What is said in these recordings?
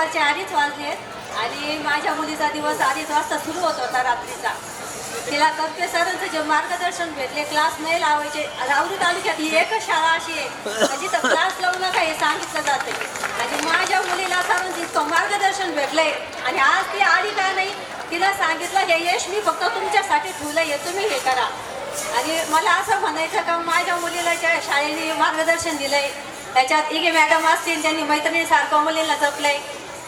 दुपारचे 2:30 वाजले आणि माझ्या मुलीचा दिवस 2:30 वाजता सुरू होत होता रात्रीचा. तिला करते सरांचं जे मार्गदर्शन भेटले, क्लास नाही लावायचे. राऊरी तालुक्यात ही एकच शाळा अशी आहे जिथं क्लास लावू नका हे सांगितलं जाते. आणि माझ्या मुलीला सरांचं इतकं मार्गदर्शन भेटलंय आणि आज ती आली का नाही, तिला सांगितलं हे यश मी फक्त तुमच्यासाठी ठेवलं, हे तुम्ही हे करा. आणि मला असं म्हणायचं का माझ्या मुलीला ज्या शाळेने मार्गदर्शन दिलंय त्याच्यात इगे मॅडम असतील त्यांनी मैत्रिणीसारखं मुलीला जपलंय,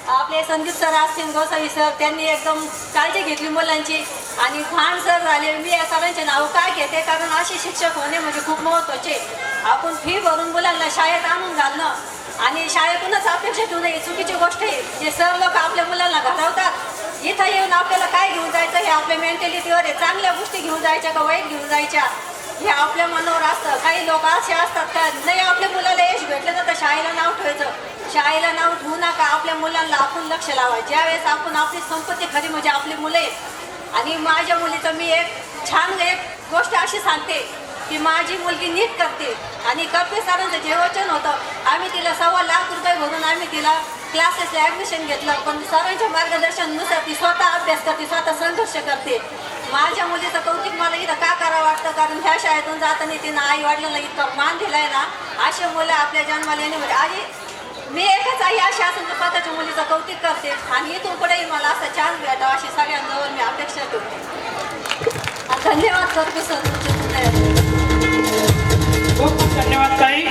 आपले संदीप सर असतील, गोसावी सर त्यांनी एकदम काळजी घेतली मुलांची. आणि भांड सर झाले. मी या सरांचे नाव काय घेते कारण असे शिक्षक होणे म्हणजे खूप महत्त्वाचे. आपण फी भरून मुलांना शाळेत आणून घालणं आणि शाळेतूनच अपेक्षा ठेवणं ही चुकीची गोष्ट आहे. जे सर लोक आपल्या मुलांना घडवतात, इथं येऊन आपल्याला काय घेऊन जायचं हे आपल्या मेंटॅलिटीवर आहे. चांगल्या गोष्टी घेऊन जायच्या का वाईट घेऊन जायच्या हे आपल्या मनावर असतं. काही लोक असे असतात का नाही आपल्या मुलाला यश भेटलं तर शाळेला नाव ठेवायचं. शाळेला नाव ठेवू नका, आपल्या मुलांना आपण लक्ष लावायचं. ज्यावेळेस आपण आपली संपत्ती खरी म्हणजे आपली मुलं आहे. आणि माझ्या मुलीचं मी एक छान एक गोष्ट अशी सांगते की माझी मुलगी नीट करते. आणि करते सरांचं जे वचन होतं आम्ही तिला ₹1,25,000 भरून आम्ही तिला क्लासेसला ॲडमिशन घेतलं. पण सरांच्या मार्गदर्शनानुसार ती स्वतः अभ्यास करते, स्वतः संघर्ष करते. माझ्या मुलीचं कौतुक मला इथं का करावं वाटतं कारण ह्या शाळेतून जाताना तिनं आई वडिलांना इतका मान दिलाय ना. असे मुलं आपल्या जन्माला येण्यामध्ये आणि मी एकच आई अशी असून तर स्वतःच्या मुलीचं कौतुक करते. आणि इथून पुढेही मला असं छान भेटावं अशी सगळ्यांजवळ मी अपेक्षा करते. धन्यवाद करते सर तुमचे. खूप खूप धन्यवाद ताई.